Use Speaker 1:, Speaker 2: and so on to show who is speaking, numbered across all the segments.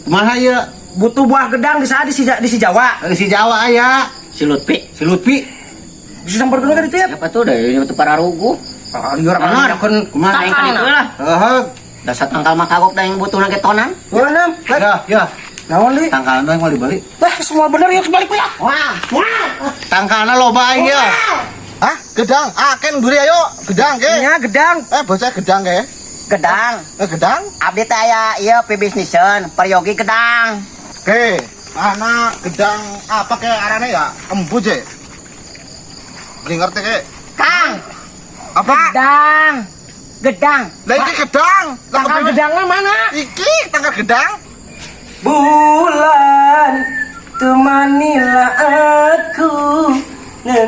Speaker 1: Kumaha ieu?
Speaker 2: Butuh buah gedang di si Jawa.
Speaker 1: Di si Jawa aya.
Speaker 3: Si Lutfi.
Speaker 1: Si Lutfi.
Speaker 2: Bisa sampeurkeun ka ditu ya?
Speaker 3: Siapa tuh dari itu para rugu.
Speaker 2: Liur kan
Speaker 1: Kumaha
Speaker 3: Aing kan itu lah.
Speaker 1: Heeh.
Speaker 3: Dasar tangkal mah kagok da yang butuh nage tonan.
Speaker 2: Nam.
Speaker 1: Ya.
Speaker 2: Naon li?
Speaker 1: Tangkalna yang mau dibalik.
Speaker 2: Wah, semua bener ya kebalik ya.
Speaker 3: Wah.
Speaker 1: Tangkalna loba aing ya. Hah? Gedang. Ken buri ayo. Gedang ge.
Speaker 2: Nya gedang.
Speaker 1: Bocah gedang ge.
Speaker 3: Gedang.
Speaker 1: Gedang.
Speaker 3: Abdi teh aya ieu pebisniseun, peryogi gedang.
Speaker 1: Oke. Mana gedang apa ke arane ya? Embu je. Beli ngerti ke?
Speaker 3: Kang,
Speaker 1: Apa?
Speaker 3: gedang.
Speaker 1: Lah iki gedang.
Speaker 2: Tangkal gedangnya mana?
Speaker 1: Iki tangkal gedang.
Speaker 2: Bulan temanilah aku.
Speaker 3: Le.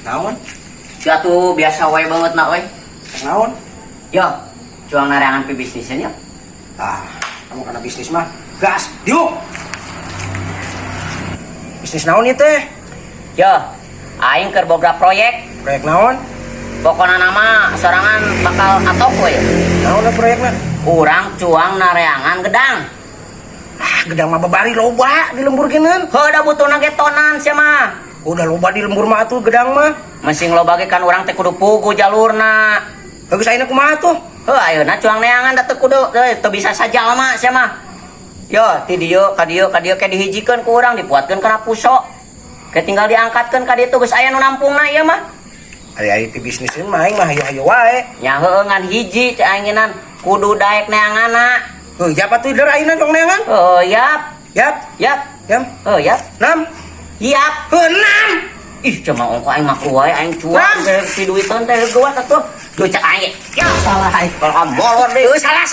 Speaker 2: Naon?
Speaker 3: Jatuh biasa wae banget nak we.
Speaker 2: Naon?
Speaker 3: Yo, juang narangan pebisniseun ya.
Speaker 2: Kamu kena bisnis mah. Gas, diuk. Bisnis naon ieu teh?
Speaker 3: Yo, aing keur boga proyek.
Speaker 2: Proyek naon?
Speaker 3: Pokona nama sorangan bakal atok we.
Speaker 2: Naon na proyekna?
Speaker 3: Urang cuang nareangan gedang.
Speaker 2: Gedang mah babari loba di lembur geuneun.
Speaker 3: Heuda butuh nage tonan sia mah.
Speaker 2: Udah loba di lembur mah atuh gedang mah.
Speaker 3: Masing loba ge kan urang teh kudu pugu jalurna.
Speaker 2: Bagus ayeuna kumaha tuh?
Speaker 3: Ayeuna cuang neangan da teu kudu teu bisa saja mah sia mah. Yo, ti dieu ka dieu ke dihijikeun ku urang dipuatkeun kana puso. Ke tinggal diangkatkeun ka ditu geus aya nu nampungna ieu mah.
Speaker 2: Ari bisnis mah aing mah hayu-hayu wae.
Speaker 3: Nya heueuh ngan hiji cek ainginan kudu daek neanganna.
Speaker 2: Heuh, siapa tuh der ayeuna dong neangan?
Speaker 3: Oh, yap.
Speaker 2: Yap,
Speaker 3: Yap.
Speaker 2: yam.
Speaker 3: Oh, yap.
Speaker 2: Nam.
Speaker 3: Yap.
Speaker 2: Heuh, nam.
Speaker 3: Ih, cuma ongko aing makruh wae aing cuan teh si duitan teh geuat atuh. Duh cek aing. Ya salah aing kalau bolor deui.
Speaker 2: Salah.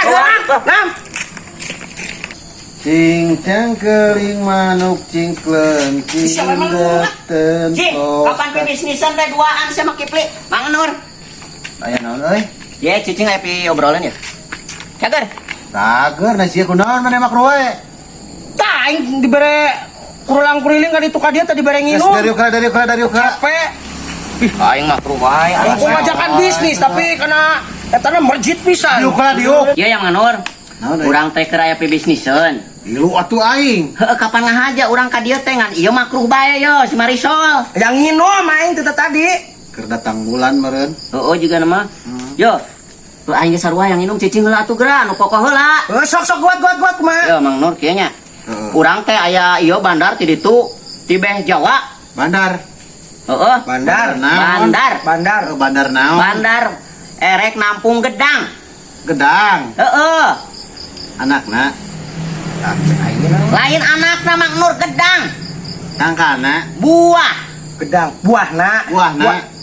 Speaker 2: Heuh, nam.
Speaker 1: Cincang keling manuk cingklen
Speaker 2: Siapa emang lu?
Speaker 1: cindeuten
Speaker 3: Cing, kapan pebisnisan teh duaan sama Kipli? Mang Nur.
Speaker 1: Aya naon euy?
Speaker 3: Ya, cicing aya pi obrolan ya. Cager.
Speaker 1: Dager na sia kunaon maneh makruh wae.
Speaker 2: Tah aing dibere kurulang-kuriling ka ditu ka dieu teh dibere
Speaker 1: Geus
Speaker 2: nginum.
Speaker 1: dari ukra.
Speaker 2: Capek.
Speaker 3: Aing makruh wae.
Speaker 2: Aku ngajakan bisnis tapi kena etana merjit pisan.
Speaker 1: Diuk.
Speaker 3: Iya yang Mang Nur.
Speaker 1: Naon euy?
Speaker 3: Urang teh keur aya pebisniseun.
Speaker 1: Ilu atuh aing.
Speaker 3: Heueuh kapan ngahaja urang ka dieu teh ngan ieu makruh bae yo si Marisol.
Speaker 2: Yang nginum aing teh tadi.
Speaker 1: Keur datang bulan meureun.
Speaker 3: Heueuh juga nama. Yo. Tuh aing ge sarua yang nginum cicing heula atuh geura anu kokoh heula.
Speaker 2: Sok buat kumaha?
Speaker 3: Yo Mang Nur kieu nya.
Speaker 1: Heeh.
Speaker 3: Urang teh aya ieu bandar ti ditu ti beh Jawa.
Speaker 1: Bandar.
Speaker 3: Heeh.
Speaker 1: Bandar naon?
Speaker 2: Bandar.
Speaker 1: Bandar naon?
Speaker 3: Bandar erek nampung gedang.
Speaker 1: Gedang.
Speaker 3: Heeh.
Speaker 1: Anakna.
Speaker 3: Lain anakna Mang Nur gedang.
Speaker 1: Tangkalna.
Speaker 3: Buah.
Speaker 2: Gedang. Buahna.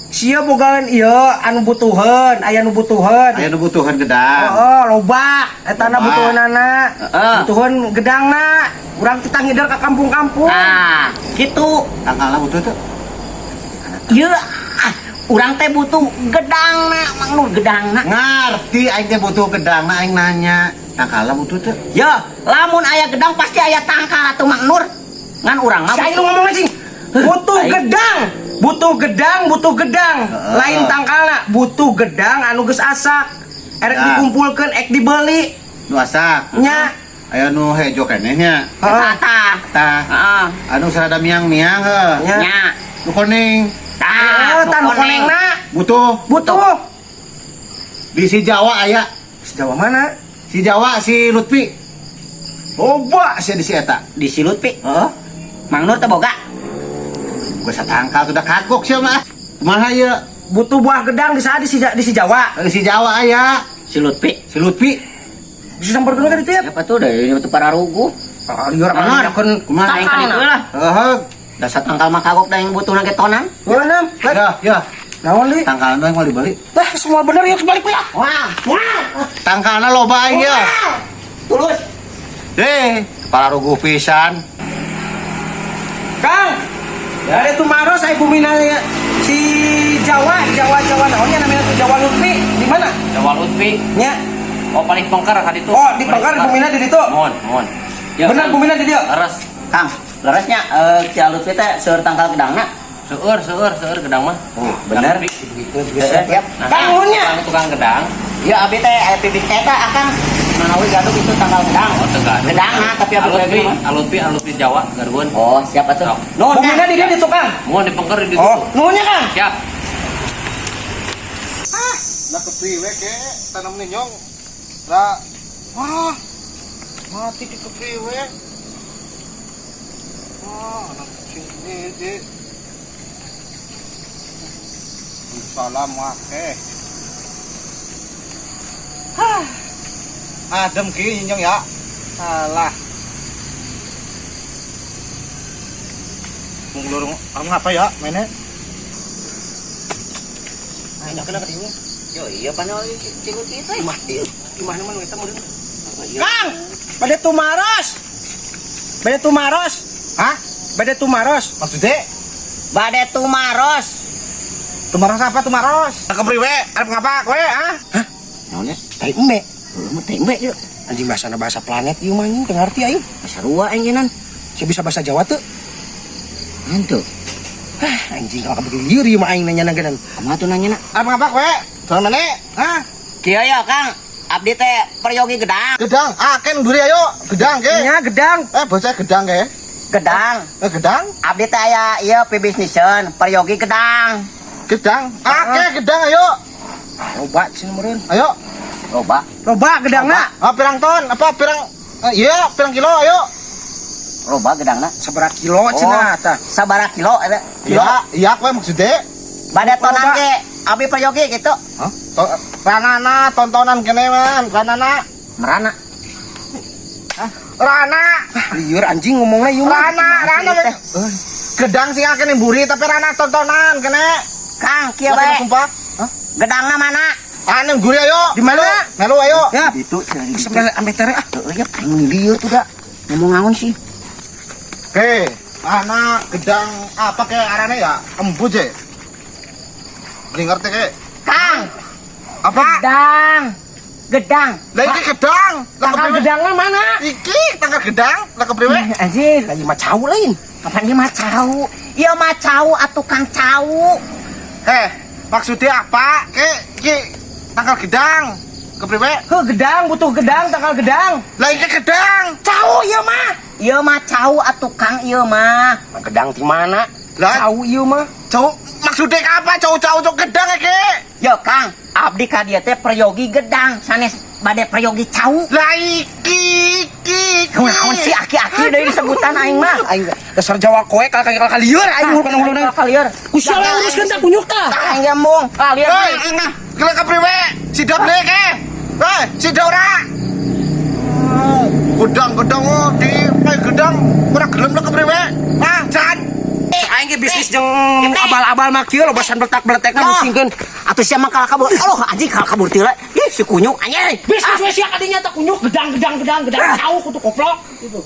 Speaker 2: Sia bogaan ieu anu butuheun, aya nu butuheun.
Speaker 1: Aya nu butuhan gedang.
Speaker 2: Loba etana butuheunana. Butuheun gedangna. Urang kita ngidar ka kampung-kampung.
Speaker 3: Nah, gitu.
Speaker 1: Tangkalna butuh tuh.
Speaker 3: Ieu urang teh butuh gedangna, Mang Nur gedangna.
Speaker 1: Ngarti aing teh butuh gedangna aing nanya. Tangkalna butuh tuh.
Speaker 3: Ya, lamun aya gedang pasti aya tangkal atuh Mang Nur. Ngan urang mah
Speaker 2: Si aing ngomong sih. Butuh gedang. Lain tangkalna, butuh gedang anu geus asak. Erek dikumpulkeun, ek dibeli.
Speaker 1: Nu asak.
Speaker 2: Nya.
Speaker 1: Aya nu hejo keneh nya.
Speaker 3: tah.
Speaker 1: Tah.
Speaker 3: Heeh.
Speaker 1: Anu sarada miang-miang heuh.
Speaker 3: Nya.
Speaker 1: Nu kuning.
Speaker 3: Tah,
Speaker 2: Tanu konengna.
Speaker 1: Butuh. Di si Jawa aya.
Speaker 2: Si Jawa mana?
Speaker 1: Si Jawa si Lutfi. Loba sia di si eta.
Speaker 3: Di silut pi.
Speaker 1: Heeh.
Speaker 3: Mang Nur teh boga.
Speaker 1: Gua satangkal sudah kagok sia mah. Kumaha ieu?
Speaker 2: Butuh buah gedang di si Jawa.
Speaker 1: Di si Jawa aya.
Speaker 3: Si Lutfi.
Speaker 1: Si Lutfi.
Speaker 2: Bisa sampeurkeun ka ditu ya?
Speaker 3: Siapa tuh dari itu para rugu.
Speaker 2: Liur kan
Speaker 1: Kumaha
Speaker 3: Aing kan itu lah.
Speaker 1: Heeh.
Speaker 3: Dasar tangkal mah kagok da yang butuh nage tonan.
Speaker 2: Heuh, nam.
Speaker 1: Ya.
Speaker 2: Naon li?
Speaker 1: Tangkalna mau dibalik.
Speaker 2: Tah semua bener ya kebalik ya.
Speaker 3: Wah.
Speaker 1: Tangkalna loba aing ya.
Speaker 3: Tulus.
Speaker 1: Kepala ruguh pisan.
Speaker 2: Kang. Ya ada tuh Maros saya bumina si Jawa naonnya namanya tuh Jawa Lutfi. Di mana?
Speaker 3: Jawa Lutfi.
Speaker 2: Nya.
Speaker 3: Oh paling pongkar ka ditu.
Speaker 2: Oh, di Pangkar bumina di ditu.
Speaker 3: Mohon.
Speaker 2: Bener bumina di dia.
Speaker 3: Leres. Kang, leresnya si Lutfi teh seueur tangkal gedangna. Seueur gedang mah.
Speaker 2: Oh, bener.
Speaker 3: Siap.
Speaker 2: Kang nuhunnya.
Speaker 3: Tukang gedang. Ya abi teh aya bibit eta akan Manawi Gaduk itu tanggal gedang.
Speaker 4: Oh, Tegal.
Speaker 3: Gedang nah, tapi apa lagi mah?
Speaker 4: Alutpi Jawa Garbuan.
Speaker 3: Oh, siapa tuh? Nuhun
Speaker 2: Bumina di dia di tukang.
Speaker 4: Mau dipengker di
Speaker 2: Oh, nuhunnya Kang.
Speaker 4: Siap.
Speaker 1: Lah kepriwe ke tanam ninyong. Lah wah. Mati di kepriwe. Wah, anak sini di. Salam akeh. Adem ki ninyong ya. Alah. Mengulur ngapa ya mainnya?
Speaker 2: Ayo kena ke dia.
Speaker 3: Yo, iya panol cikgu kita.
Speaker 2: Gimana man kita mau Kang, pada tumaros. Pada tumaros.
Speaker 1: Hah?
Speaker 2: Pada tumaros.
Speaker 1: Maksudnya?
Speaker 3: Bade Tumaros.
Speaker 1: Tumaros apa tumaros? Kepriwe? Arep ngapa kowe, ah?
Speaker 2: Hah?
Speaker 3: Naonnya?
Speaker 2: Tai embe.
Speaker 3: Mau tembe yuk.
Speaker 2: Anjing bahasa planet ieu mah anjing teu ngarti aing.
Speaker 3: Sarua anjeunnan.
Speaker 2: Saya bisa bahasa Jawa tuh.
Speaker 3: Antu.
Speaker 2: Anjing kalau begini lieur ieu mah aing nanya nanggenan.
Speaker 3: Kumaha tuh nanya nak?
Speaker 1: Arep ngapa kowe? Soal mana? Hah?
Speaker 3: Kieu ya, Kang. Abdi teh peryogi gedang.
Speaker 1: Gedang, ken duri ayo. Gedang ke.
Speaker 2: Nya gedang.
Speaker 1: Bocah gedang ke.
Speaker 3: Gedang.
Speaker 1: Gedang?
Speaker 3: Abdi teh aya ieu pebisniseun, peryogi gedang.
Speaker 1: Gedang. Gedang ayo.
Speaker 2: Coba sih meureun.
Speaker 1: Ayo.
Speaker 3: Loba.
Speaker 2: Loba gedangna.
Speaker 1: Pirang ton? Apa pirang? Iya, pirang kilo ayo.
Speaker 3: Loba gedangna.
Speaker 2: Sabaraha kilo cenah tah?
Speaker 3: Sabaraha kilo eta?
Speaker 1: Iya kowe maksudnya.
Speaker 3: Bade tonan
Speaker 2: Loba.
Speaker 3: ge abdi peryogi gitu.
Speaker 1: Hah? Ranana tontonan kene man, ranana.
Speaker 3: Merana.
Speaker 1: Rana.
Speaker 2: Lieur anjing ngomongna ieu mah.
Speaker 1: Rana. Gedang sing akeh mburi tapi rana tontonan kene.
Speaker 3: Kang, kieu
Speaker 1: Lah,
Speaker 3: bae.
Speaker 1: sumpah. Hah?
Speaker 3: Gedangna mana?
Speaker 1: Anu guri ayo.
Speaker 2: Di mana?
Speaker 1: Melu ayo.
Speaker 2: Ya,
Speaker 3: Itu
Speaker 2: sebelah ambetere ah.
Speaker 3: ya paling lieur tuh dah. Ngomong ngaon sih.
Speaker 1: Oke, anak gedang apa ke arane ya? Embu je. Beli ngerti ke?
Speaker 3: Kang,
Speaker 1: Apa?
Speaker 3: gedang. Gedang.
Speaker 1: Lah iki gedang. Lah
Speaker 2: Tangkal
Speaker 1: kepriwe?
Speaker 2: gedangna mana?
Speaker 1: Iki tangkal gedang. Lah kepriwe?
Speaker 3: Anjir,
Speaker 2: Lah ieu mah cau lain.
Speaker 3: kapan dia mah cau? Iya mah cau atuh Kang cau.
Speaker 1: Maksudnya apa? Ki tangkal gedang. Kepriwe?
Speaker 2: Heuh gedang butuh gedang tangkal gedang.
Speaker 1: Lah iki gedang.
Speaker 2: Cau ieu mah.
Speaker 3: Iya mah cau atuh Kang ieu mah.
Speaker 2: Gedang di mana?
Speaker 1: Lah
Speaker 2: Cau ieu mah.
Speaker 1: cau maksudnya apa? Cau-cau untuk gedang iki?
Speaker 3: Yo Kang, abdi ka dieu teh peryogi gedang, sanes bade peryogi cau.
Speaker 1: Lah iki.
Speaker 3: Kunaon sih aki-aki deui disebutan aing mah.
Speaker 2: Aing dasar Jawa koe kal lieur aing ulun-ulun.
Speaker 3: Kalieur.
Speaker 2: Kusial uruskeun tak kunyuk tah.
Speaker 3: Aing gembung. Kalieur.
Speaker 1: Kira kepriwe? Sidap le ke? Sidap ora? Gedang di gedang ora gelem lah kepriwe? Jan.
Speaker 2: Aing ge bisnis jeung abal-abal mah kieu loba san beletak-beletekna musingkeun.
Speaker 3: Atuh sia mah kalak kabur. Aloh anjing kalak kabur teh. Ih si kunyuk anjing.
Speaker 2: Bisnis we sia kadinya tak kunyuk gedang cau kudu koplok.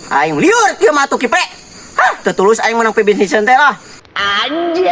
Speaker 3: Aing liur kieu mah atuh kiprek. Hah, teu tulus aing menang pe bisnis teh lah. Anjay.